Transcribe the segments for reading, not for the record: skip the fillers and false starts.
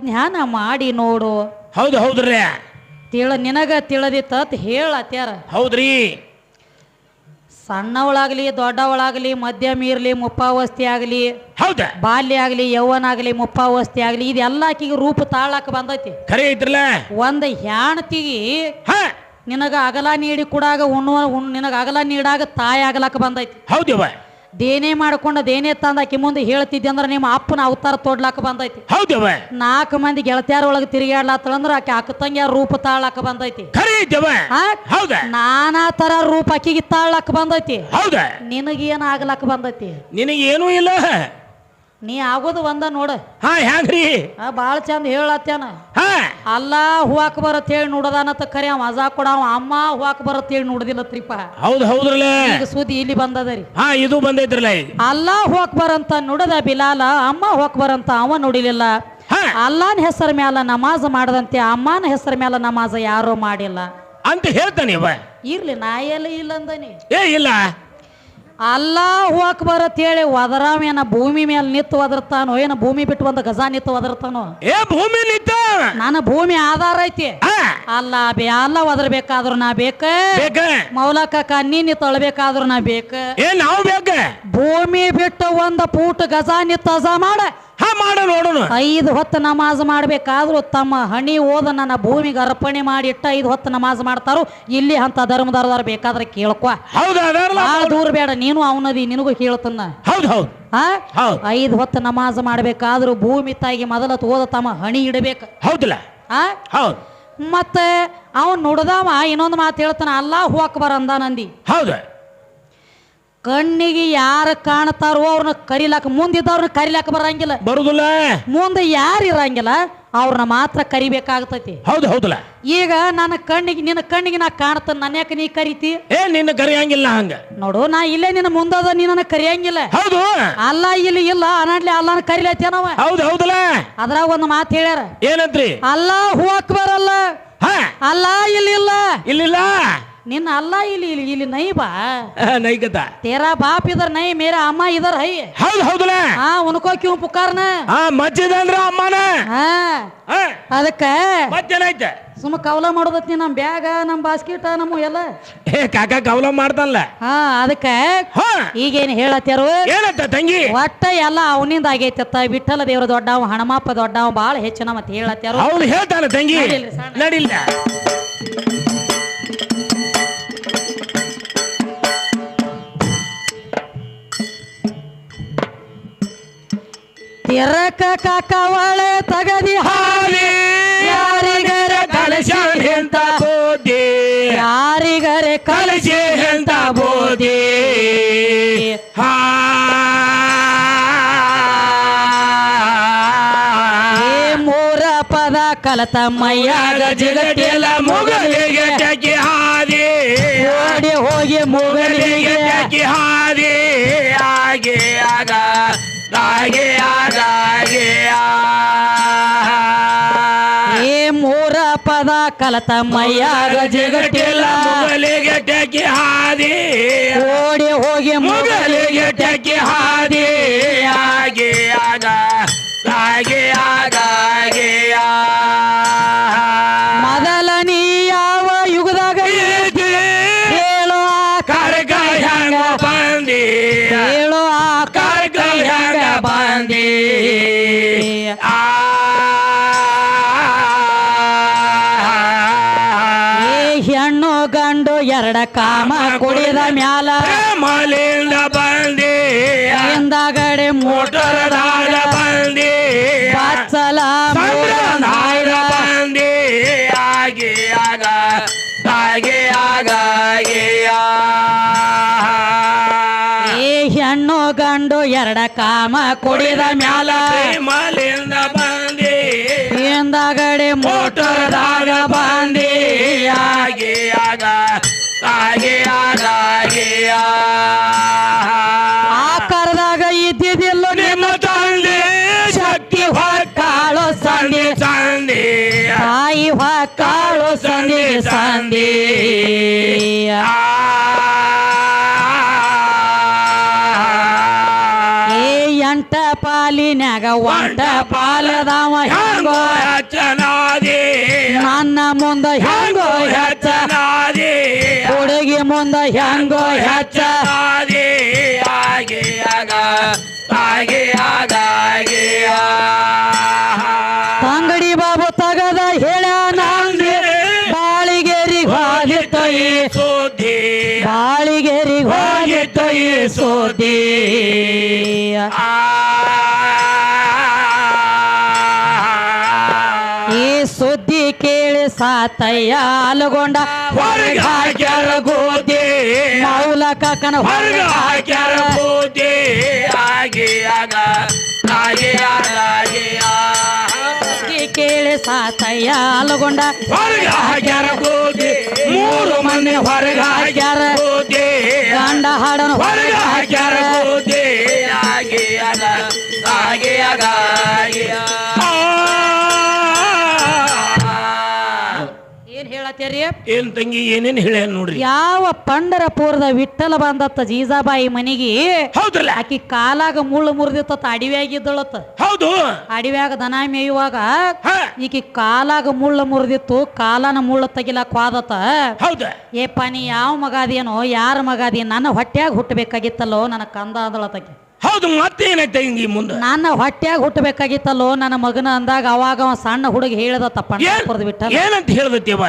ಜ್ಞಾನ ಮಾಡಿ ನೋಡು. ಹೌದು ಹೌದ್ರಿ. ನಿನಗ ತಿಳಿದಿತ್ತ ಹೇಳತ್ಯಾರ. ಹೌದ್ರಿ. ಸಣ್ಣವಳಾಗ್ಲಿ ದೊಡ್ಡವಳಾಗ್ಲಿ ಮಧ್ಯಮ ಇರ್ಲಿ ಮುಪ್ಪಾವಸ್ಥೆ ಆಗ್ಲಿ ಹೌದ ಬಾಲ್ಯ ಆಗ್ಲಿ ಯೌವನ ಆಗ್ಲಿ ಮುಪ್ಪಾವಸ್ಥೆ ಆಗ್ಲಿ ಇದೆಲ್ಲ ಆಕಿಗೆ ರೂಪ ತಾಳಾಕ ಬಂದೈತಿ. ಖರೆ ಐತ್ರಲ್ಲ. ಒಂದ್ ಹೆಣ್ತಿಗಿ ನಿನಗ ಅಗಲ ನೀಡಿ ಕೂಡಾಗ ನಿನಗ ಅಗಲ ನೀಡಾಗ ತಾಯಿ ಆಗ್ಲಾಕ ಬಂದೈತಿ. ಹೌದವ. ದೇನೇ ಮಾಡ್ಕೊಂಡ ದೇನೇ ತಂದ ಆಕಿ ಮುಂದೆ ಹೇಳ್ತಿದ್ದೆ ಅಂದ್ರೆ ನಿಮ್ಮ ಅಪ್ಪನ ಅವತಾರ ತೋಡ್ಲಾಕ ಬಂದೈತಿ. ಹೌದವ. 4 ಮಂದಿ ಗೆಳತಿಯಾರ ಒಳಗೆ ತಿರುಗಾಡ್ಲಾತಂದ್ರ ಆಕೆ ಅಕ್ಕ ತಂಗಿಯ ರೂಪ ತಾಳಾಕ ಬಂದೈತಿ. ಖರೆ ಐತವ. ಹೌದ. ನಾನಾ ತರ ರೂಪ ಆಕಿಗೆ ತಾಳಾಕ ಬಂದೈತಿ. ಹೌದ. ನಿನಗೇನ ಆಗ್ಲಾಕ ಬಂದೈತಿ. ನಿನಗೇನೂ ಇಲ್ಲ. ನೀ ಆಗೋದು ಒಂದ ನೋಡ. ಹ್ಯಾಂಗ್ರಿ. ಬಾಳ ಚಂದ ಹೇಳತ್ತೇನ. ಅಲ್ಲ ಹೂವಾಕ ಬರತ್ ಹೇಳಿ ನೋಡದಾನತ್ತ ಖರೆ ಅವ ಮಜಾ ಕೊಡ ಅಮ್ಮ ಹೂವಾಕ ಬರತ್ ಹೇಳಿ ನೋಡುದಿಲ್ಲತ್ರಿಪ್ಪ. ಹೌದು ಹೌದ್ರಲ್ಲ. ಈಗ ಸುದ್ದಿ ಇಲ್ಲಿ ಬಂದದರಿ. ಇದು ಬಂದೈತ್ರಲ್ಲ. ಅಲ್ಲ ಹೂವಾಕ ಬರಂತ ನುಡದ ಬಿಲಾಲ ಅಮ್ಮ ಹೂವಾಕ ಬರಂತ ಅವ ನೋಡಿಲಿಲ್ಲ. ಅಲ್ಲಾನ ಹೆಸರ ಮ್ಯಾಲ ನಮಾಜ್ ಮಾಡದಂತೆ ಅಮ್ಮನ ಹೆಸರ ಮ್ಯಾಲ ನಮಾಜ ಯಾರು ಮಾಡಿಲ್ಲ ಅಂತ ಹೇಳ್ತಾನೆ. ಇರ್ಲಿ ನಾ ಎಲ್ಲ ಇಲ್ಲ ಅಂದನಿ. ಇಲ್ಲ. ಅಲ್ಲಾ ಹೂವಾಕ ಬರತ್ ಹೇಳಿ ಒದರಾವೇನ ಭೂಮಿ ಮೇಲೆ ನಿತ್ತು ಒದರ್ತಾನೋ ಏನ ಭೂಮಿ ಬಿಟ್ಟು ಒಂದು ಗಜ ನಿತ್ತು ಒದರ್ತಾನೋ. ಭೂಮಿ ನಿತ್ತ ನನ್ನ ಭೂಮಿ ಆಧಾರ ಐತಿ. ಅಲ್ಲ ಅಲ್ಲ ಒದರ್ಬೇಕಾದ್ರು ನಾ ಬೇಕ. ಮೌಲಕ ನೀನಿ ತೊಳಬೇಕಾದ್ರು ನಾ ಬೇಕ. ನಾವು ಬೇಕ. ಭೂಮಿ ಬಿಟ್ಟು ಒಂದು ಫೂಟ್ ಗಜ ನಿತ್ತು ಅಜ ಮಾಡ ನೋಡೋಣ. 5 ಹೊತ್ತು ನಮಾಜ್ ಮಾಡ್ಬೇಕಾದ್ರು ತಮ್ಮ ಹಣಿ ಓದ ನನ್ನ ಭೂಮಿಗೆ ಅರ್ಪಣೆ ಮಾಡಿ ಇಟ್ಟ 5 ಹೊತ್ತು ನಮಾಜ್ ಮಾಡ್ತಾರೋ. ಇಲ್ಲಿ ಅಂತ ಧರ್ಮದಾರದಾರ ಬೇಕಾದ್ರೆ ಕೇಳ್ಕೊ. ದೂರ ಬೇಡ ನೀನು ಅವನದಿ ನಿನಗೂ ಕೇಳ್ತನ್ನ. 5 ಹೊತ್ತು ನಮಾಜ್ ಮಾಡ್ಬೇಕಾದ್ರು ಭೂಮಿ ತಾಯಿಗೆ ಮೊದಲ ಓದ ತಮ್ಮ ಹಣಿ ಇಡಬೇಕು. ಹೌದಲ್ಲ. ಮತ್ತೆ ಅವನ್ ನುಡ್ದಾವ ಇನ್ನೊಂದು ಮಾತು ಹೇಳ್ತಾನ. ಅಲ್ಲಾ ಹೂವಾಕ ಬರ ಅಂದಾನಂದಿ. ಹೌದ. ಕಣ್ಣಿಗೆ ಯಾರು ಕಾಣ್ತಾರೋ ಅವ್ರನ್ನ ಕರಿಲಾಕ ಮುಂದಿದ್ದವ್ರನ್ನ ಕರಿಲಾಕ ಬರಂಗಿಲ್ಲ. ಬರುದಿಲ್ಲ. ಮುಂದೆ ಯಾರು ಇರಂಗಿಲ್ಲ ಅವ್ರನ್ನ ಮಾತ್ರ ಕರಿಬೇಕಾಗ್ತೈತಿ. ಹೌದು ಹೌದಲ್ಲ. ಈಗ ನನ್ನ ಕಣ್ಣಿಗೆ ನಿನ್ನ ಕಣ್ಣಿಗೆ ನಾ ಕಾಣ್ತಾನ ನನ್ನ ಯಾಕೆ ನೀ ಕರಿತಿ. ನಿನ್ನ ಕರಿಯಂಗಿಲ್ಲ ಹಂಗ ನೋಡು ನಾ ಇಲ್ಲೇ ನಿನ್ನ ಮುಂದದ ನೀ ನನ್ನ ಕರಿಯಂಗಿಲ್ಲ. ಹೌದು. ಅಲ್ಲ ಇಲ್ಲಿ ಇಲ್ಲ ಅನಾಡ್ಲಿ ಅಲ್ಲನ ಕರಿಲತ್ತೇನವ. ಹೌದು ಹೌದಲ್ಲ. ಅದ್ರಾಗ ಒಂದು ಮಾತು ಹೇಳ್ಯಾರ. ಏನಂತ್ರಿ. ಅಲ್ಲ ಹೂವಾಕ್ ಬರಲ್ಲ. ಅಲ್ಲ ಇಲ್ಲಿಲ್ಲ ಇಲ್ಲಿಲ್ಲ. ನಿನ್ನ ಅಲ್ಲ ಇಲ್ಲಿ ಇಲ್ಲಿ ಇಲ್ಲಿ ನೈ ಬಾ ನೈಗತ तेरा बाप इधर नहीं मेरा अम्मा इधर है. ಹೌದು ಹೌದಲ್ಲ. उनको क्यों पुकारना. ಮಜ್ಜಿದ ಅಂದ್ರ ಅಮ್ಮನ. ಅದಕ್ಕ ಮತ್ತೇನೈತೆ ಸುಮ್ಮ ಕವಲ ಮಾಡೋದತ್ನಿ ನಮ್ ಬ್ಯಾಗ ನಮ್ ಬಾಸ್ಕೆಟ್ ನಮ್ಮ ಎಲ್ಲ ಕಾಕ ಕವಲ ಮಾಡ್ತಾನಲ್ಲ. ಅದಕ್ಕ ಈಗೇನ್ ಹೇಳತ್ಯಾರು. ಏನಂತ ತಂಗಿ. ಒಟ್ಟ ಎಲ್ಲ ಅವನಿಂದ ಆಗೈತತ್ತ. ವಿಠಲ ದೇವ್ರ ದೊಡ್ಡವ ಹಣಮಪ್ಪ ದೊಡ್ಡವ ಬಾಳ ಹೆಚ್ಚಿನ ಮತ್ತೆ ಹೇಳತ್ಯಾರು. ಅವ್ರು ಹೇಳ್ತಾನ ತಂಗಿ. ನಡಿಲ್ಲ. ತಿರಕ ಕಾಕವಳೆ ತಗದಿ ಹಾಲಿ ಯಾರಿಗರೆ ಕಲಶ ಎಂತ ಬೋಧಿ. ಯಾರಿಗರೆ ಕಲಶ ಎಂತ ಬೋಧಿ. ಮೂರ ಪದ ಕಲತ ಮೈಯಾಗ ಜಗತ್ತಿಲ್ಲ ಮುಗಲಿಗೆ ಟಕಿ ಹಾದಿ. ಓಡಿ ಹೋಗಿ ಮುಗಲಿಗೆ ಟಕಿ ಹಾದಿ. ಹಾಗೆ ಆಗ ಹಾಗೆ ಆಗಾಗೆ. ಮೂರ ಪದ ಕಲತ ಮೈಯಾಗ ಜಗತ್ತಿಲ್ಲ ಮುಗಲಿಗೆ ಟಕಿ ಹಾದಿ. ಓಡಿ ಹೋಗಿ ಮುಗಲಿಗೆ ಟಕಿ ಹಾದಿ. ಹಾಗೆ ಆಗ ಹಾಗೆ ಆಗಾಗೆ. ಮೊದಲ ನೀ ಯಾವ ಯುಗದಾಗ ಹೇಳೋ ಕರ್ಗ ಹೆಂಗ ಬಂದಿ. ಹೇಳೋ ಕರ್ಗ ಹೆಂಗ ಬಂದಿ. ಹೆಣ್ಣು ಗಂಡು ಎರಡ ಕಾಮ ಕುಡಿದ ಮ್ಯಾಲ ಮಲಿಂದ ಬಂದಿ. ಹಿಂದಗಡೆ ಮೋಟರದಾಗ ಬಂದಿ. ಬಚ್ಚಲ ನಾಯ್ದ ಬಂದಿ. ಹಾಗೆ ಆಗ ಹಾಗೆ ಆಗಾಗೆ. ಹೆಣ್ಣು ಗಂಡು ಎರಡ ಕಾಮ ಕುಡಿದ ಮ್ಯಾಲ ಮಲಿಂದ ಬಂದಿ. ಹಿಂದಗಡೆ ಮೋಟರದಾಗ ಬಂದಿ. ಹಾಗೆ ಆಗ ಹಾಗೆ ಆಗಾಗೆ. ಆಕಾರದಾಗ ಇದ್ದಿದ್ದಿಲ್ಲ ನಿಮ್ಮ ತಂದೆ ಶಕ್ತಿ ಕಾಳು ಸಂಧಿ ಸಂಧಿ. ತಾಯಿ ಕಾಳು ಸಂಧಿ ಸಂಧಿ. ಎಂಟ ಪಾಲಿ ಊರಿನ್ಯಾಗ ಒಂಟ ಪಾಲದವ ಹೆಂಗೋ ಹೆಚ್ಚನಾದಿ ನನ್ನ ಮುಂದ ಹೆಂಗೋ ಹೆಚ್ಚ ಹೆಚ್ಚನಾದಿ ಹುಡುಗಿ ಮುಂದ ಹೆಂಗೋ ಹೆಚ್ಚ ಹೆಚ್ಚನಾದಿ ಆಗಿ ಆಗ ಆಗಿ ಆಗ ಆಗಿ ತಂಗಡಿ ಬಾಬು ತಗದ ಹೇಳ ನಂದಿ ಬಾಳಿಗೇರಿಗೆ ಹೋಗಿತ್ತು ಈ ಸುದ್ದಿ ಬಾಳಿಗೇರಿಗೆ ಹೋಗಿತ್ತು ಈ ಸುದ್ದಿ ಈ ಸುದ್ದಿ ಕೇಳಿ ಸಾತಯ್ಯ ಅಲಗೊಂಡ ಹೊರಗೆ ಹಾಕ್ಯಾರ ಗೋದಿ ಮೌಲ ಕಾಕನ ಹೊರಗೆ ಹಾಕ್ಯಾರ ಗೋದಿ ಆಗಿ ಆಗ ಆಗಿ ಆಗ ಆಗಿ ಸುದ್ದಿ ಕೇಳಿ ಸಾತಯ್ಯ ಅಲಗೊಂಡ ಹೊರಗೆ ಹಾಕ್ಯಾರ ಗೋದಿ ಮೂರು ಮಂದಿ ಹೊರಗೆ ಹಾಕ್ಯಾರ ಗೋದಿ ಗಂಡ ಹಾಡನು ಹೊರಗೆ ಹಾಕ್ಯಾರ ಗೋದಿ ಆಗಿ ಆಗ ಆಗಿ ಆಗ ಆಗಿ ಏನ್ ಹೇಳತ್ತೀರಿ ಏನ್ ತಂಗಿ ಏನೇನ್ ಹೇಳ್ಯಾನ ನೋಡ್ರಿ ಯಾವ ಪಂಡರಪುರದ ವಿಠ್ಠಲ ಬಂದತ್ತ ಜೀಜಾಬಾಯಿ ಮನಿಗೆ ಹೌದಲ್ಲ ಆಕಿ ಕಾಲಾಗ ಮುಳ್ಳು ಮುರಿದಿತ್ತ ಅಡಿವ್ಯಾಗಿದ್ದಳತ್ತ ಹೌದು ಅಡಿವ್ಯಾಗ ದನ ಮೇಯುವಾಗ ಹ ಈಕಿ ಕಾಲಾಗ ಮುಳ್ಳು ಮುರಿದಿತ್ತು ಕಾಲನ ಮುಳ್ಳು ತೆಗಿಲಾಕ ವಾದತ್ತ ಹೌದ ಏಪ್ಪ ನೀ ಯಾವ ಮಗಾದೇನೋ ಯಾರ ಮಗಾದಿ ನನ್ನ ಹೊಟ್ಯಾಗ ಹುಟ್ಟಬೇಕಾಗಿತ್ತಲ್ಲೋ ನನ್ನ ಕಂದ ಅಂದಳತಕಿ ಹೌದು ಮತ್ತೇನೈತೆ ತಂಗಿ ಮುಂದ ನನ್ನ ಹೊಟ್ಯಾಗ ಹುಟ್ಟಬೇಕಾಗಿತ್ತಲ್ಲೋ ನನ್ನ ಮಗನ ಅಂದಾಗ ಅವಾಗ ಅವ ಸಣ್ಣ ಹುಡುಗ ಹೇಳದತ್ತ ಪಂಡರಪುರದ ವಿಠ್ಠಲ ಏನಂತ ಹೇಳ್ದತ್ತೀವ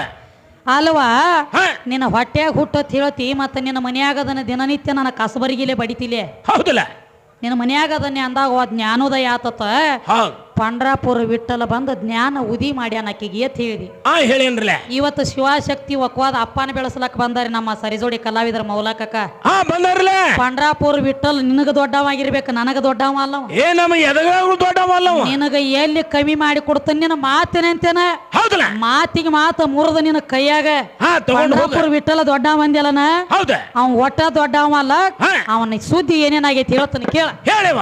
ಅಲ್ವಾ ಹ ನಿನ್ನ ಹೊಟ್ಯಾಗ ಹುಟ್ಟತ್ ಹೇಳ್ತಿ ಮತ್ತೆ ನಿನ್ನ ಮನ್ಯಾಗದನ್ನ ದಿನನಿತ್ಯ ನನ್ನ ಕಸಬರಿಗಿಲೆ ಬಡಿತಿಲೆ ಹೌದಲ್ಲ ನಿನ್ನ ಮನ್ಯಾಗದನ್ನೇ ಅಂದಾಗ ಜ್ಞಾನೋದಯ ಆತತ ಹೌದು ಪಂಡ್ರಾಪುರ ವಿಠ್ಠಲ ಬಂದ ಜ್ಞಾನ ಉದಿ ಮಾಡ್ಯಾನ ಆಕಿಗೆ ಏತ್ ಹೇಳಿದಿ ಹೇಳೇನ್ರಲ್ಲ ಇವತ್ತು ಶಿವಶಕ್ತಿ ಒಕ್ವಾದ ಅಪ್ಪನ ಬೆಳೆಸಲಕ್ ಬಂದಾರಿ ನಮ್ಮ ಸರಿಜೋಡಿ ಕಲಾವಿದರ ಮೌಲಕಕ್ಕ ಬಂದಾರಲ್ಲ ಪಂಡ್ರಾಪುರ ವಿಠ್ಠಲ್ ನಿನಗ ದೊಡ್ಡವಾಗಿರ್ಬೇಕು ನನಗ ದೊಡ್ಡವ ಅಲ್ಲವ ನಮ್ಮ ಎದಗಾಗಳು ದೊಡ್ಡವಲ್ಲವ ನಿನಗ ಎಲ್ಲಿ ಕಮ್ಮಿ ಮಾಡಿ ಕೊಡ್ತಾನ ನಿನ್ನ ಮಾತೇನಂತೇನ ಹೌದಲ್ಲ ಮಾತಿಗೆ ಮಾತ ಮುರಿದ ನಿನ್ನ ಕೈಯಾಗ ತಗೊಂಡು ಪಂಡ್ರಾಪುರ ವಿಠ್ಠಲ ದೊಡ್ಡವ ಮಂದಿಯಲ್ಲನ ಹೌದ ಅವನ್ ಒಟ್ಟ ದೊಡ್ಡವ ಅಲ್ಲ ಹಾ. ಅವನ ಸುದ್ದಿ ಏನೇನಾಗೈತಿ ಹೇಳ್ತಾನೆ ಕೇಳ ಹೇಳಿವ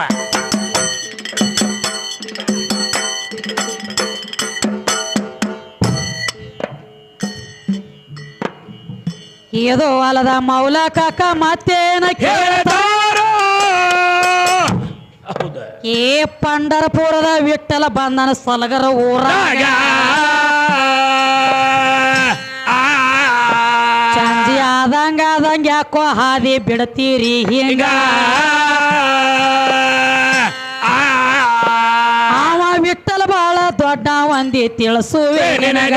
ಇದು ಅಲ್ಲದ ಮೌಲ ಕಾಕ ಮತ್ತೇನ ಹೇಳ್ತಾರೋ ಹೌದ ಏ ಪಂಡರಪುರದ ವಿಠ್ಠಲ ಬಂದನ ಸಲಗರ ಊರಾಗ ಸಂಜೆ ಆದಂಗ ಯಾಕೋ ಹಾದಿ ಬಿಡ್ತೀರಿ ಹಿಂಗ ಅವ ವಿಠ್ಠಲ ಬಾಳ ದೊಡ್ಡ ಒಂದಿ ತಿಳಿಸುವೆ ನಿನಗ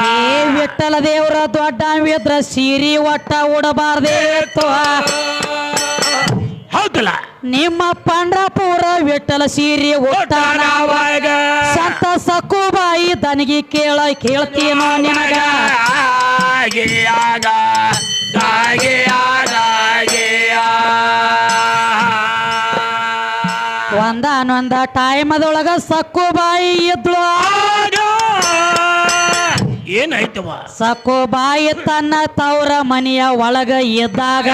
ಏ ವಿಠ್ಠಲ ದೇವ್ರ ದೊಡ್ಡ ವಿದ್ರ ಸೀರಿ ಒಟ್ಟ ಉಡಬಾರ್ದೇತ್ತು ಹೌದಲ್ಲ ನಿಮ್ಮ ಪಂಡ್ರಾಪುರ ವಿಠ್ಠಲ ಸೀರಿ ಒಟ್ಟಾನವಾಗ ಸಂತ ಸಕುಬಾಯಿ ದನಿಗೆ ಕೇಳ್ತೀನೋ ನಿನಗ ಆಗ ಒಂದಾನೊಂದ ಟೈಮದೊಳಗ ಸಕ್ಕುಬಾಯಿ ಇದ್ಳು ಏನಾಯ್ತವ ಸಕ್ಕುಬಾಯಿ ತನ್ನ ತವರ ಮನೆಯ ಒಳಗ ಇದ್ದಾಗ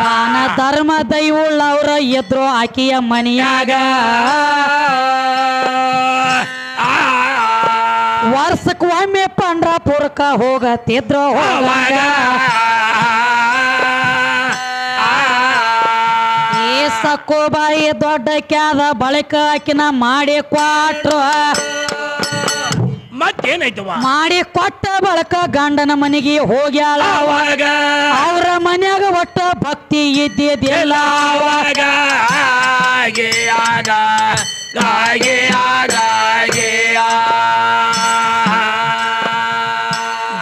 ತಾನ ಧರ್ಮ ದೈವುಳ್ಳವ್ರ ಇದ್ರು ಆಕಿಯ ಮನೆಯಾಗ ವರ್ಷಕ್ಕೊಮ್ಮೆ ಪಂಡ್ರಾಪುರಕ್ಕ ಹೋಗತಿದ್ರು ಹೋಗಾಗ ಏ ಸಕ್ಕುಬಾಯಿ ದೊಡ್ಡ ಕ್ಯಾದ ಬಳಿಕ ಆಕಿನ ಮಾಡಿ ಕೊಟ್ರು ಮತ್ತೇನಾಯ್ತವ ಮಾಡಿ ಕೊಟ್ಟ ಬಳಕ ಗಂಡನ ಮನೆಗೆ ಹೋಗ್ಯಾಳ ಅವಾಗ ಅವ್ರ ಮನ್ಯಾಗ ಒಟ್ಟ ಭಕ್ತಿ ಇದ್ದಿದ್ದಿಲ್ಲ ಅವಾಗ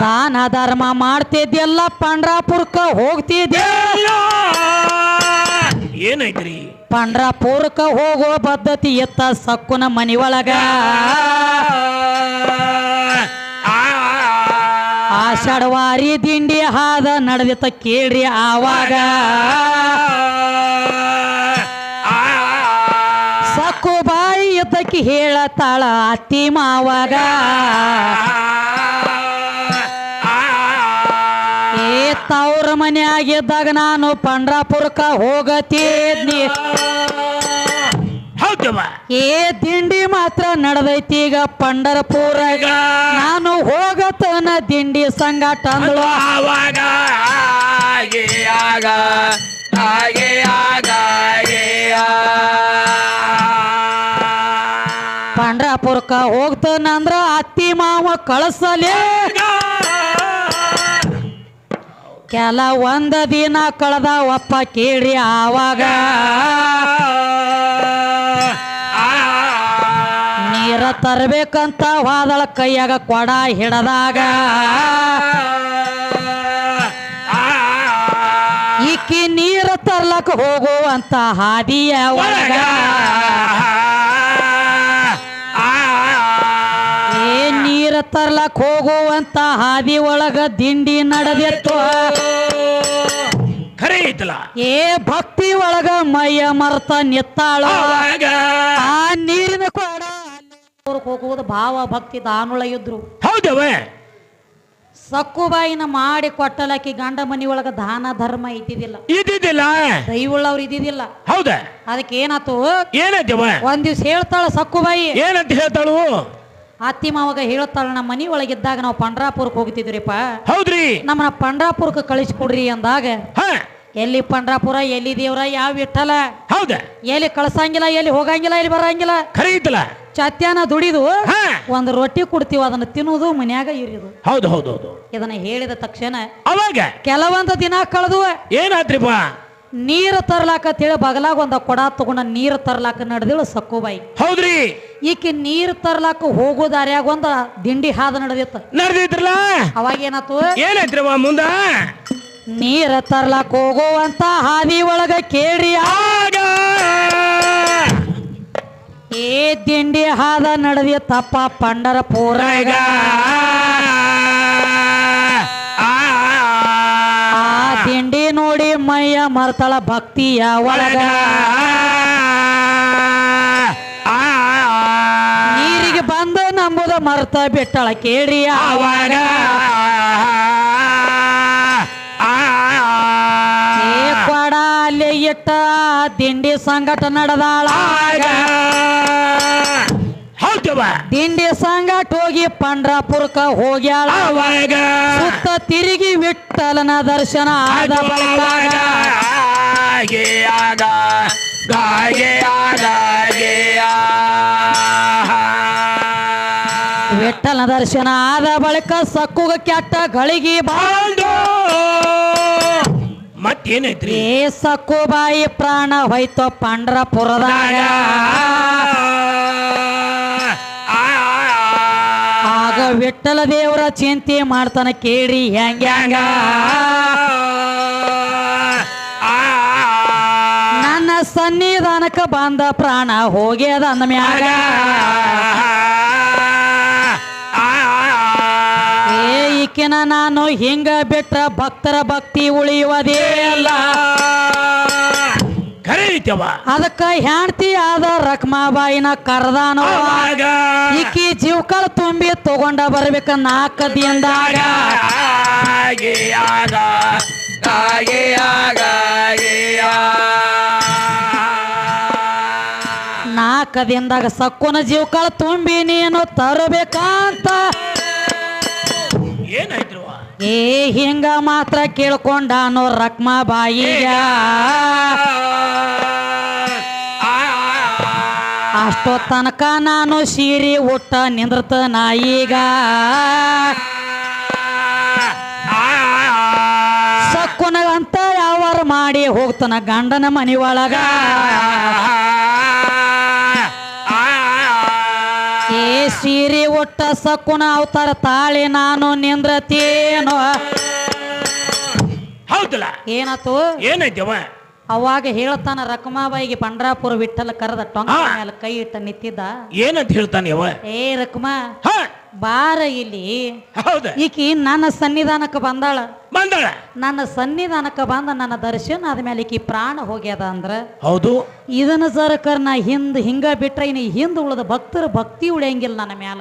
ದಾನ ಧರ್ಮ ಮಾಡ್ತಿದ್ದಿಲ್ಲ ಪಂಡ್ರಾಪುರಕ್ಕ ಹೋಗ್ತಿದ್ದೆ ಏನಾಯ್ತ್ರಿ ಪಂಡ್ರಾಪುರಕ್ಕ ಹೋಗೋ ಪದ್ಧತಿ ಎತ್ತ ಸಕ್ಕುನ ಮನಿ ಒಳಗ ಆಷಾಢವಾರಿ ದಿಂಡಿ ಹಾದ ನಡೆದಿತ್ತ ಕೇಳ್ರಿ ಆವಾಗ ಸಕ್ಕುಬಾಯಿ ಇದ್ದಕ್ಕೆ ಹೇಳತಾಳ ಅತ್ತಿ ಮಾವಾಗ ಏ ತವ್ರ ಮನೆಯಾಗಿದ್ದಾಗ ನಾನು ಪಂಡ್ರಾಪುರಕ್ಕ ಹೋಗತಿದ್ನಿ ಹೌದವ ಏ ದಿಂಡಿ ಮಾತ್ರ ನಡೆದೈತಿ ಈಗ ಪಂಡರಪುರಾಗ ನಾನು ಹೋಗತನ ದಿಂಡಿ ಸಂಗಾಟ ಅಂದಳು ಆವಾಗ ಪಂಡ್ರಾಪುರಕ್ಕ ಹೋಗ್ತಾನಂದ್ರ ಅತ್ತಿ ಮಾವ ಕಳಸಲೇ ಕೆಲ ಒಂದ ದಿನ ಕಳೆದ ಒಪ್ಪ ಕೇಳಿ ಆವಾಗ ನೀರ ತರ್ಬೇಕಂತ ವಾದಳ ಕೈಯಾಗ ಕೊಡ ಹಿಡದಾಗ ಈಕಿ ನೀರ ತರ್ಲಕ್ಕ ಹೋಗುವಂತ ಹಾದಿಯ ಒಳಗ ನೀರ ತರ್ಲಕ್ ಹೋಗುವಂತ ಹಾದಿ ಒಳಗ ದಿಂಡಿ ನಡೆದಿತ್ತು ಖರೆ ಐತಲ್ಲ ಏ ಭಕ್ತಿ ಒಳಗ ಮೈಯ ಮರ್ತ ನಿತ್ತಾಳು ಆ ನೀರಿನ ಕೊಡ ಹೋಗುವುದು ಭಾವ ಭಕ್ತಿ ದಾನುಳ ಇದ್ರು ಹೌದವ ಸಕ್ಕುಬಾಯಿನ ಮಾಡಿ ಕೊಟ್ಟಲಕ್ಕಿ ಗಂಡ ಮನಿ ಒಳಗ ದಾನ ಧರ್ಮ ಇದ್ದಿದ್ದಿಲ್ಲ ದೈವುಳ್ಳವ್ರು ಇದ್ದಿದ್ದಿಲ್ಲ ಹೌದ ಅದಕ್ಕೆ ಏನಾತು ಏನಾಯ್ತವ ಒಂದ್ ದಿವ್ಸ ಹೇಳ್ತಾಳ ಸಕ್ಕುಬಾಯಿ ಏನಂತ ಹೇಳ್ತಾಳು ಅತ್ತಿ ಮಾವಾಗ ಹೇಳ್ತಾಳ ನಮ್ಮ ಮನಿ ಒಳಗಿದ್ದಾಗ ನಾವು ಪಂಡ್ರಾಪುರಕ್ಕೆ ಹೋಗ್ತಿದ್ರಿಪ್ಪ ಹೌದ್ರಿ ನಮ್ಮನ್ನ ಪಂಡ್ರಾಪುರಕ್ಕೆ ಕಳಿಸ್ಕೊಡ್ರಿ ಅಂದಾಗ ಎಲ್ಲಿ ಪಂಡ್ರಾಪುರ ಎಲ್ಲಿ ದೇವ್ರ ಯಾವ ವಿಠಲ ಹೌದ ಎಲ್ಲಿ ಕಳ್ಸಂಗಿಲ್ಲ ಎಲ್ಲಿ ಹೋಗಂಗಿಲ್ಲ ಎಲ್ಲಿ ಬರಂಗಿಲ್ಲ ಖರೆ ಐತಲ್ಲ ಚತ್ಯಾನ ದುಡಿದು ಒಂದು ರೊಟ್ಟಿ ಕೊಡ್ತೀವಿ ಅದನ್ನ ತಿನ್ನುವುದು ಮನ್ಯಾಗ ಇರಿದು ಹೌದು ಹೌದು ಹೌದು ಇದನ್ನ ಹೇಳಿದ ತಕ್ಷಣ ಅವಾಗ ಕೆಲವೊಂದು ದಿನ ಕಳೆದು ಏನಾತ್ರಿಪ್ಪ ನೀರು ತರ್ಲಾಕಂತೇಳಿ ಬಗಲಾಗ ಒಂದ ಕೊಡ ತಗೊಂಡ ನೀರು ತರ್ಲಾಕ ನಡೆದಿಳು ಸಕ್ಕುಬಾಯಿ ಹೌದ್ರಿ ಈಕಿ ನೀರು ತರ್ಲಾಕ ಹೋಗೋ ದಾರ್ಯಾಗ ಒಂದ ದಿಂಡಿ ಹಾದ ನಡೆದಿತ್ರಲ್ಲ ಅವಾಗ ಏನಾತು ಏನಾಯ್ತ್ರವ ಮುಂದ ನೀರ ತರ್ಲಾಕ ಹೋಗುವಂತ ಹಾದಿ ಒಳಗ ಕೇಳಿ ಆಗ ಏ ದಿಂಡಿ ಹಾದ ನಡೆದಿತ್ತಪ್ಪ ಪಂಡರಪುರಾಗ ಆ ದಿಂಡಿ ನೋಡಿ ಮೈಯ ಮರ್ತಳ ಭಕ್ತಿಯ ಒಳಗ ನೀರಿಗೆ ಬಂದು ನಂಬುದ ಮರ್ತ ಬಿಟ್ಟಳ ಕೇಳಿ ಆವಾಗ ಏ ಕೊಡ ಅಲ್ಲಿ ಇಟ್ಟ ದಿಂಡಿ ಸಂಗಟ ನಡೆದಾಳ ದಿಂಡಿ ಸಂಗಟ ಹೋಗಿ ಪಂಡ್ರಾಪುರಕ್ಕ ಹೋಗ್ಯಾಳ ಸುತ್ತ ತಿರುಗಿ ವಿಠಲನ ದರ್ಶನ ಆದ ಬಳಿಕ ವಿಠಲನ ದರ್ಶನ ಆದ ಬಳಿಕ ಸಕ್ಕುಗ ಕೆಟ್ಟ ಗಳಿಗೆ ಬಾಂಡು ಮತ್ತೇನೈತ್ರಿ ಏ ಸಕ್ಕುಬಾಯಿ ಪ್ರಾಣ ಹೋಯ್ತು ಪಂಡ್ರಾಪುರದಾಗ ಆಗ ವಿಠಲ ದೇವರ ಚಿಂತೆ ಮಾಡ್ತಾನ ಕೇಳಿ ಹೆಂಗ ನನ್ನ ಸನ್ನಿಧಾನಕ್ಕೆ ಬಂದ ಪ್ರಾಣ ಹೋಗ್ಯದ ಅಂದ ಮ್ಯಾಗ ಈಕಿನ ನಾನು ಹಿಂಗ ಬಿಟ್ರ ಭಕ್ತರ ಭಕ್ತಿ ಉಳಿಯುವುದೇ ಅಲ್ಲ ಅದಕ್ಕ ಹೆಂಡತಿ ಆದ ರಕ್ಮಾಬಾಯಿನ ಕರ್ದಾನೋ ಈಕಿ ಜೀವಕಳ ತುಂಬಿ ತಗೊಂಡ ಬರ್ಬೇಕ ನಾಲ್ಕದಿಯಂದಾಗ ನಾಲ್ಕದಿಂದಾಗ ಸಕ್ಕುನ ಜೀವಕಳ ತುಂಬಿ ನೀನು ತರಬೇಕಂತ ಏನಾಯ್ತು ಏ ಹಿಂಗ ಮಾತ್ರ ಕೇಳ್ಕೊಂಡಾನು ರಕ್ಮಾಬಾಯಿಗ ಅಷ್ಟೋ ತನಕ ನಾನು ಸೀರೆ ಉಟ್ಟ ನಿಂದ್ರತ ನಾಯಿಗ ಸಕ್ಕುನಗಂತ ಯಾವಾರ ಮಾಡಿ ಹೋಗ್ತಾನ ಗಂಡನ ಮನಿ ಒಳಗ ಏ ಸೀರೆ ಒಟ್ಟ ಸಕ್ಕುನ ಅವತಾರ ತಾಳಿ ನಾನು ನಿಂದ್ರತೇನೋ ಹೌದಲ್ಲ ಏನಾತು ಏನಾಯ್ತವ ಅವಾಗ ಹೇಳ್ತಾನ ರಕಮಾಬಾಯಿಗೆ ಪಂಡ್ರಾಪುರ ವಿಠಲ ಕರೆದ ಟೊಂಕ ಮೇಲೆ ಕೈ ಇಟ್ಟ ನಿಂತಿದ್ದ ಏನಂತ ಹೇಳ್ತಾನೆ ಅವ ಏ ರಕಮಾ ಬಾರ ಇಲ್ಲಿ. ಹೌದ ಈಕಿ ನನ್ನ ಸನ್ನಿಧಾನಕ್ಕೆ ಬಂದಾಳ. ನನ್ನ ಸನ್ನಿಧಾನಕ್ಕೆ ಬಂದ ನನ್ನ ದರ್ಶನ ಆದ್ಮೇಲೆ ಈಕಿ ಪ್ರಾಣ ಹೋಗ್ಯದ ಅಂದ್ರ ಹೌದು. ಇದನ್ನ ಸರ್ಕರ್ ನಾ ಹಿಂಗ ಬಿಟ್ರೆ ಇನ್ನು ಹಿಂದ್ ಉಳಿದ ಭಕ್ತರ ಭಕ್ತಿ ಉಳಿಯಂಗಿಲ್ಲ ನನ್ನ ಮ್ಯಾಲ.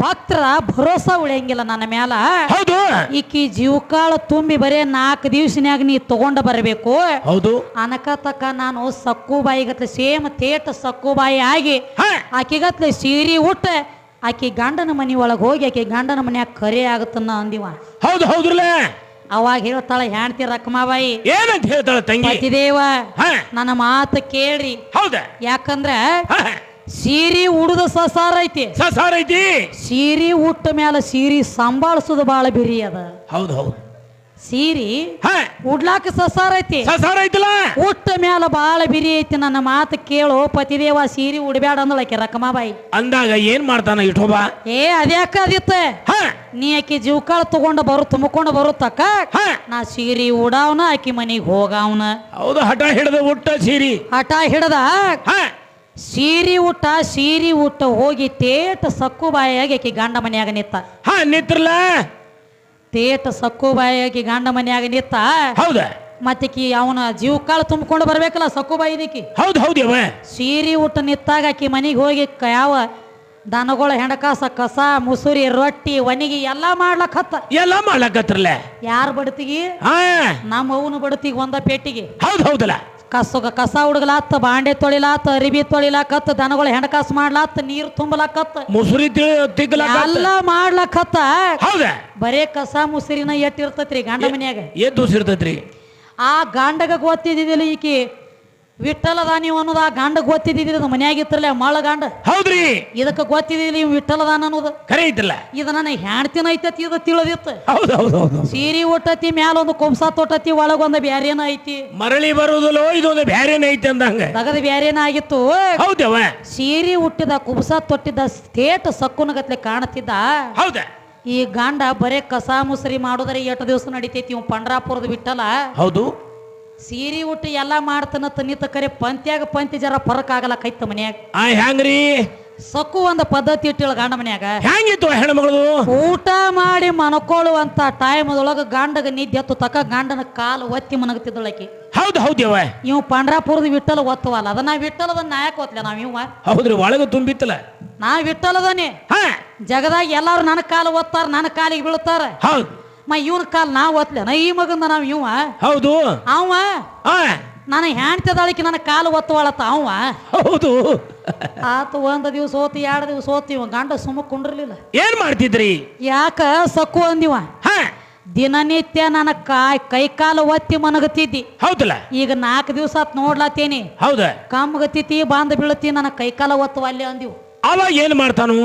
ಭಕ್ತರ ಭರೋಸಾ ಉಳಿಯಂಗಿಲ್ಲ ನನ್ನ ಮ್ಯಾಲ. ಹೌದು. ಈಕಿ ಜೀವಕಾಳ ತುಂಬಿ ಬರೇ 4 ದಿವಸನ್ಯಾಗ ನೀ ತಗೊಂಡ ಬರಬೇಕು. ಹೌದು. ಅನಕತಕ್ಕ ನಾನು ಸಕ್ಕುಬಾಯಿಗತ್ಲೆ ಸೇಮ್ ತೇಟ ಸಕ್ಕುಬಾಯಿ ಆಗಿ ಆಕಿಗತ್ಲೆ ಸೀರಿ ಉಟ್ಟ ಆಕಿ ಗಂಡನ ಮನಿ ಒಳಗೆ ಹೋಗಿ ಆಕಿ ಗಂಡನ ಮನ್ಯಾಗ ಕರೆ ಆಗುತ್ತನ್ನ ಅಂದಿವ. ಹೌದು. ಹೌದ್ರಲ್ಲ. ಅವಾಗ ಹೇಳ್ತಾಳ ಹೆಣ್ತಿ ರಕಮಾಬಾಯಿ ಏನಂತ ಹೇಳ್ತಾಳ ತಂಗಿ? ಪತಿದೇವ ನನ್ನ ಮಾತು ಕೇಳ್ರಿ. ಹೌದ. ಯಾಕಂದ್ರ ಸೀರಿ ಉಡುದ ಸಸಾರ ಐತಿ. ಸೀರಿ ಉಟ್ಟ ಮ್ಯಾಲ ಸೀರಿ ಸಂಭಾಳಿಸೋದು ಬಾಳ ಬಿರಿ ಅದ. ಹೌದು. ಹೌದು. ಸೀರಿ ಉಡ್ಲಾಕ ಸಸಾರ ಐತಿ. ಉಟ್ಟ ಮ್ಯಾಲ ಬಾಳ ಬಿರಿ ಐತಿ. ನನ್ನ ಮಾತು ಕೇಳು ಪತಿದೇವ ಸೀರಿ ಉಡ್ಬ್ಯಾಡ ಅಂದಳಕಿ ರಕಮಾಬಾಯಿ. ಅಂದಾಗ ಏನ್ ಮಾಡ್ತಾನ ಇಟೋಬಾ? ಅದ್ಯಾಕ ಅದಿತ್ತ ನೀ ಆಕಿ ಜೀವಕಾಳ ತಗೊಂಡ ತುಂಬಿಕೊಂಡು ಬರುತ್ತಕ್ಕ ನಾ ಸೀರಿ ಉಡಾವನ ಆಕಿ ಮನಿಗ್ ಹೋಗಾವನ. ಹೌದು. ಹಠ ಹಿಡದ ಉಟ್ಟ ಸೀರಿ. ಹಠ ಹಿಡದ ಸೀರಿ ಊಟ ಹೋಗಿ ತೇಟ ಸಕ್ಕುಬಾಯಿಯಾಗಿ ಆಕಿ ಗಂಡ ಮನ್ಯಾಗ ನಿತ್ತ. ನಿತ್ರಲ್ಲ. ತೇಟ ಸಕ್ಕುಬಾಯಿಯಾಗಿ ಗಂಡ ಮನ್ಯಾಗ ನಿತ್ತ. ಹೌದ. ಮತ್ತಿಕಿ ಅವನ ಜೀವಕಾಳ ತುಂಬಿಕೊಂಡು ಬರ್ಬೇಕಲ್ಲ ಸಕ್ಕುಬಾಯಿದಿಕ್ಕಿ. ಹೌದು. ಸೀರಿ ಊಟ ನಿತ್ತಾಗ ಆಕಿ ಮನಿಗೆ ಹೋಗಿ ಯಾವ ದನಗಳ ಹೆಣಕಾಸ ಕಸ ಮುಸುರಿ ರೊಟ್ಟಿ ಒಣಗಿ ಎಲ್ಲಾ ಮಾಡ್ಲಕತ್ರಲ್ಲ. ಯಾರ ಬಡತಿಗಿ? ನಮ್ಮ ಅವನು ಬಡತಿಗೆ ಒಂದ ಪೇಟಿಗೆ. ಹೌದಲ್ಲ. ಕಸ ಹುಡುಗಲಾತ್ತ, ಬಾಂಡೆ ತೊಳಿಲಾತ, ಅರಿಬಿ ತೊಳಿಲಾಕತ್ತ, ದನಗಳ ಹೆಣಕಾಸ ಮಾಡ್ಲಾತ್ತ, ನೀರು ತುಂಬಲಾಕತ್ತ, ಮುಸುರಿ ಎಲ್ಲ ಮಾಡ್ಲಕತ್ತ. ಹೌದ. ಬರೇ ಕಸ ಮುಸುರಿನ ಎಟ್ಟಿರ್ತೈತ್ರಿ ಗಂಡ ಮನ್ಯಾಗ. ಇರ್ತೈತ್ರಿ. ಆ ಗಂಡಗ ಗೊತ್ತಿದ್ದಿಲ್ಲ ಈಕಿ ವಿಠಲದ ನೀವು ಅನ್ನೋದು. ಆ ಗಂಡ ಗೊತ್ತಿದ್ದಿಲ್ಲ ಮನ್ಯಾಗಿತ್ತರಲ್ಲ ಮಳ ಗಂಡ. ಹೌದ್ರಿ. ಇದಕ್ಕ ಗೊತ್ತಿದ್ದಿಲ್ಲ ಇವ್ ವಿಠಲದಾನ ಅನ್ನೋದು. ಖರೆ ಐತಲ್ಲ. ಇದು ನನ್ನ ಹೆಣ್ತಿನ ಐತತಿ. ಇದು ತಿಳಿದಿತ್ತು. ಹೌದು. ಸೀರಿ ಒಟ್ಟತಿ ಮ್ಯಾಲ ಒಂದು ಕೊಂಬ್ಸ ತೊಟ್ಟತಿ ಒಳಗೊಂದ ಬ್ಯಾರೇನ ಐತಿ. ಮರಳಿ ಬರುವುದಲ್ಲೋ ಇದೊಂದು ಬ್ಯಾರೇನ ಐತಿ ಅಂದಂಗ ತಗದ ಬ್ಯಾರೇನ ಆಗಿತ್ತು. ಹೌದವ. ಸೀರಿ ಹುಟ್ಟಿದ ಕುಬ್ಸ ತೊಟ್ಟಿದ್ದ ಸ್ಟೇಟ್ ಸಕ್ಕುನಗತ್ಲೆ ಕಾಣತಿದ್ದ. ಹೌದ. ಈ ಗಂಡ ಬರೇ ಕಸ ಮುಸರಿ ಮಾಡುದರೆ 8 ದಿವಸ ನಡಿತೈತಿ. ಇವ್ ಪಂಡ್ರಾಪುರದ ಬಿಟ್ಟಲ್ಲ. ಹೌದು. ಸೀರಿ ಉಟ್ಟು ಎಲ್ಲಾ ಮಾಡ್ತಾನ ತನ್ನಿತ ಕರೆ ಪಂತಿ ಜರ ಫರಕ್ ಆಗಲ್ಲ ಕೈತ ಮನ್ಯಾಗ. ಹೆಂಗ್ರಿ? ಸಕ್ಕು ಒಂದ ಪದ್ಧತಿ ಇಟ್ಟಿಳ ಗಂಡ ಮನ್ಯಾಗ. ಹೆಂಗಿತ್ತು ಹೆಣ್ಮಗಳು? ಊಟ ಮಾಡಿ ಮನಕೊಳ್ಳುವಂತ ಟೈಮದೊಳಗ ಗಂಡಗ ನಿದ್ದೆ ಹತ್ತು ತಕ ಗಂಡನ ಕಾಲು ಒತ್ತಿ ಮನಗತಿದ್ದಳಕಿ. ಹೌದವ. ಇವ್ ಪಂಡ್ರಾಪುರದ ವಿಠಲ ಒತ್ತವಲ್ಲ. ಅದ ನಾ ವಿಠಲದ ನಾಯಕ ಒತ್ತಲ ನಾವ್ ಇವ. ಹೌದ್ರಿ. ಒಳಗ ತುಂಬಿತ್ತಲ್ಲ. ನಾ ವಿಠಲದನೆ. ಜಗದಾಗ ಎಲ್ಲಾರು ನನ್ನ ಕಾಲು ಒತ್ತಾರ, ನನ್ನ ಕಾಲಿಗೆ ಬೀಳ್ತಾರ. ಹೌದು. ಇವನ ಕಾಲ್ ನಾವ್ ಒತ್ಲೇನ ಈ ಮಗಂದ ನಾವ್ ಇವ. ಹೌದು. ಅವ ನನ್ನ ಹೆಣ್ತಿದಾಳಿಕೆ ನನ್ನ ಕಾಲು ಒತ್ತವಾಳತ್ತ ಅವ. ಹೌದು. ಆತ 1 ದಿವಸ ಹೋತಿ 2 ದಿವಸ ಹೋತಿ. ಇವ ಗಂಡ ಸುಮ್ಮ ಕುಂಡ್ರಲಿಲ್ಲ. ಏನ್ ಮಾಡ್ತಿದ್ರಿ? ಯಾಕ ಸಕ್ಕು ಅಂದಿವ. ದಿನನಿತ್ಯ ನನ್ನ ಕೈ ಕಾಲು ಒತ್ತಿ ಮನಗತಿದ್ದಿ. ಹೌದಲ್ಲ. ಈಗ 4 ದಿವಸ ಆತ್ ನೋಡ್ಲಾತೇನಿ. ಹೌದ. ಕಮ್ಮಗತಿ ಬಾಂಧ ಬೀಳತಿ ನನ್ನ ಕೈ ಕಾಲ ಒತ್ತವ ಅಲ್ಲಿ ಅಂದಿವು. ಅವ ಏನ್ ಮಾಡ್ತಾನು?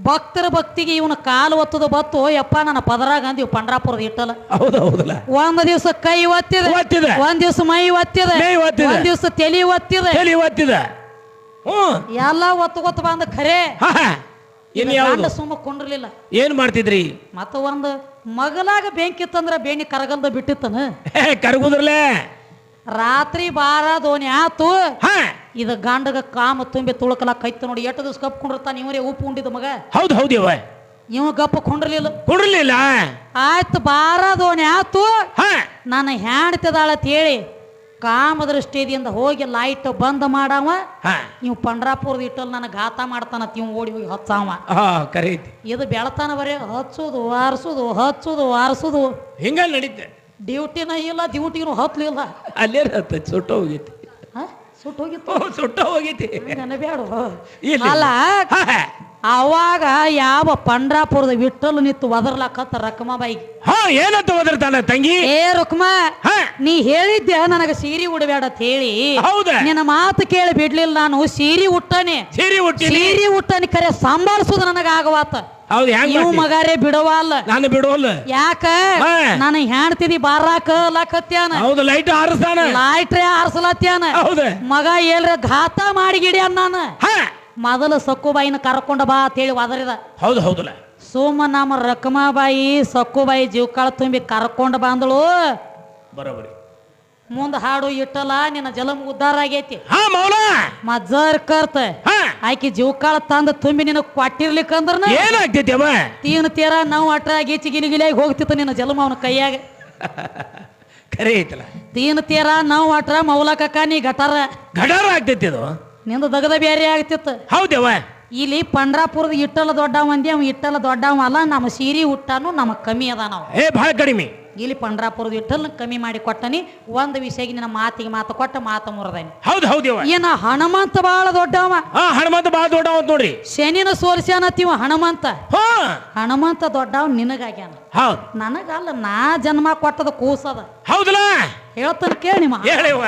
ಭಕ್ತರ ಭಕ್ತಿಗೆ ಇವನ ಕಾಲು ಒತ್ತದ ಬತ್ತು ಯಪ್ಪ ನನ್ನ ಪದರಾಗ ಅಂದಿವ್ ಪಂಡ್ರಾಪುರದ ಇಟ್ಟಲ್ಲ. ಹೌದೌದಲ್ಲ. 1 ದಿವಸ ಕೈ ಒತ್ತಿದ, 1 ದಿವಸ ಮೈ ಒತ್ತಿದ, 1 ದಿವಸ ತಲಿ ಒತ್ತಿದ. ಎಲ್ಲ ಒತ್ತ ಬಂದ ಖರೆ ಸುಮ್ಮ ಕೊಂಡಿರ್ಲಿಲ್ಲ. ಏನ್ ಮಾಡ್ತಿದ್ರಿ? ಮತ್ತ ಒಂದು ಮಗಲಾಗ ಬೆಂಕಿ ಇತ್ತಂದ್ರ ಬೇಣಿ ಕರಗಲ್ದ ಬಿಟ್ಟಿತ್ತನ. ಕರಗುದ್ರಲ್ಲ. ರಾತ್ರಿ ಬಾರದೋನಿ ಆತು. ಇದು ಗಂಡಗ ಕಾಮ ತುಂಬಿ ತುಳಕಲ ಕೈತ ನೋಡಿ 8 ದಿವಸ ಗಪ್ ಕೊಂಡಿರ್ತಾನ. ಇವರೇ ಉಪ್ಪು ಉಂಡಿದ ಮಗ. ಹೌದು. ಇವ ಗಪ್ಪ ಕೊಂಡಿರ್ಲಿಲ್ಲ. ಆಯ್ತು ಬಾರದೋನಿ ಆತು. ನಾನು ಹೆಣ್ತಿದಾಳತ್ ಹೇಳಿ ಕಾಮ ದೃಷ್ಟಿಯಿಂದ ಹೋಗಿ ಲೈಟ್ ಬಂದ್ ಮಾಡವ. ಇವ್ ಪಂಡ್ರಾಪುರದ ಇಟ್ಟಲ್ ನನ್ನ ಘಾತ ಮಾಡ್ತಾನತ್. ಇವ್ ಓಡಿ ಹೋಗಿ ಹಚ್ಚಾವ. ಇದು ಬೆಳತಾನ ಬರೀ ಹಚ್ಚುದು ಆರ್ಸುದು ಹಿಂಗ ನಡೀತೆ. ಡ್ಯೂಟಿನ ಇಲ್ಲ, ಡ್ಯೂಟಿನೂ ಹತ್ಲಿಲ್ಲ. ಅಲ್ಲೇ ಸುಟ್ಟ ಹೋಗೈತಿ. ಸುಟ್ಟ ಹೋಗೈತಿ. ಅಲ್ಲ ಅವಾಗ ಯಾವ ಪಂಡ್ರಾಪುರದ ವಿಠಲ್ ನಿತ್ತು ಒದರ್ಲಾಕತ್ತ ರಕಮಾಬಾಯಿಗೆ. ಏನಂತ ಒದರ್ತಾನ ತಂಗಿ? ರುಕ್ಮ, ನೀ ಹೇಳಿದ್ದೆ ನನಗ ಸೀರೆ ಉಡಬೇಡ ಅಂತ ಹೇಳಿ. ನಿನ್ನ ಮಾತು ಕೇಳಿ ಬಿಡ್ಲಿಲ್ಲ. ನಾನು ಸೀರೆ ಉಟ್ಟನೆ ಕರೆ ಸಂಭಾಳಿಸುದು ನನಗ ಆಗವಾತ. ನೀವು ಮಗಾರೇ ಬಿಡವಲ್ಲ. ನಾನು ಬಿಡವಲ್ಲ. ಯಾಕ? ನಾನು ಹೆಣ್ತಿದಿ ಬಾರಾಕ ಲಕತ್ಯಾನ. ಹೌದು. ಲೈಟ್ ಆರಿಸಲತ್ಯಾನ. ಮಗ ಏಲ್ರ ಘಾತ ಮಾಡಿ ಗಿಡ್ಯಾನ. ನಾನು ಮೊದಲು ಸಕ್ಕುಬಾಯಿನ ಕರ್ಕೊಂಡ ಬಾ ಅಂತ ಹೇಳಿ ಒದರಿದ. ಹೌದಲ್ಲ. ಸೋಮ ನಮ್ಮ ರಕಮಾಬಾಯಿ ಸಕ್ಕುಬಾಯಿ ಜೀವಕಾಳ ತುಂಬಿ ಕರ್ಕೊಂಡ ಬಂದಳು. ಬರೋಬರಿ. ಮುಂದ ಹಾಡು ಇಟ್ಟಲ್ಲ ನಿನ್ನ ಜಲಮ್ ಉದ್ಧಾರ ಆಗೈತಿ ಹಾ ಮೌಲ ಮಜ್ಜರ್ ಕರ್ತ ಆಕಿ ಜೀವಕಾಳ ತಂದ ತುಂಬಿ ನಿನಗ್ ಕೊಟ್ಟಿರ್ಲಿಕ್ಕಂದ್ರ ಏನಾಗ್ತೈತಿ ಅವ ತೀನ್ ತೀರ ನಾವು ಅಟ್ಟ ಗೀಚಿ ಗಿಲಿಗಿಲಿಯಾಗಿ ಹೋಗ್ತಿತ್ತು ನಿನ್ನ ಜಲಮ ಅವನ ಕೈಯಾಗ ಖರೆ ಐತಲ್ಲ ತೀನ್ ತೀರ ನಾವು ಅಟ್ರ ಮೌಲಕ ನೀ ಗಟಾರ ಗಡಾರ ಆಗ್ತೈತಿ ಅದು ನಿಂದ ದಗದ ಬೇರೆ ಆಗ್ತಿತ್ತು ಹೌದವ ಇಲ್ಲಿ ಪಂಡ್ರಾಪುರದ ಇಟ್ಟಲ್ಲ ದೊಡ್ಡವ ಅಂದಿ ಅವ ಇಟ್ಟಲ್ಲ ದೊಡ್ಡವ ಅಲ್ಲ ನಮ್ಮ ಸೀರಿ ಹುಟ್ಟಾನು ನಮಗ್ ಕಮ್ಮಿ ಅದ ನಾವು ಬಹಳ ಕಡಿಮೆ ಇಲ್ಲಿ ಪಂಡ್ರಾಪುರದ ಇಟ್ಟಲ್ ಕಮ್ಮಿ ಮಾಡಿ ಕೊಟ್ಟನಿ ಒಂದು ವಿಷಯಕ್ಕೆ ನಿನ್ನ ಮಾತಿಗೆ ಮಾತು ಕೊಟ್ಟ ಮಾತು ಮುರಿದಾನಿ ಹೌದವ ಏನ ಹನುಮಂತ ಬಾಳ ದೊಡ್ಡವ ಹನುಮಂತ ಬಾಳ ದೊಡ್ಡವ ನೋಡ್ರಿ ಶನಿನ ಸೋಲ್ಸ್ಯಾನತ್ತೀವ ಹನುಮಂತ ಹಾ ಹನುಮಂತ ದೊಡ್ಡವ ನಿನಗಾಗ್ಯಾನ ಹೌದು ನನಗಲ್ಲ ನಾ ಜನ್ಮ ಕೊಟ್ಟದ ಕೂಸದ ಹೌದಲ್ಲ ಹೇಳ್ತಾನ ಕೇಳಿ ಮಾ ಹೇಳಿವ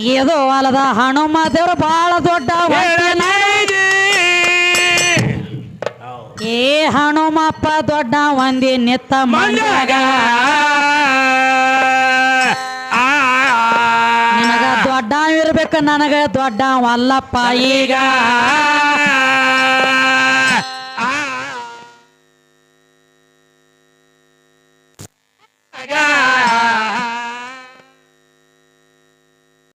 ಏದೋ ಅಲ್ಲದ ಹನುಮ ದೇವ್ರ ಬಾಳ ದೊಡ್ಡ ಏ ಹನುಮಪ್ಪ ದೊಡ್ಡ ಒಂದಿ ನಿತ್ತ ಮಂಡ್ಯಾಗ ನಿನಗ ದೊಡ್ಡ ಇರ್ಬೇಕು ನನಗ ದೊಡ್ಡ ಅಲ್ಲಪ್ಪ ಈಗ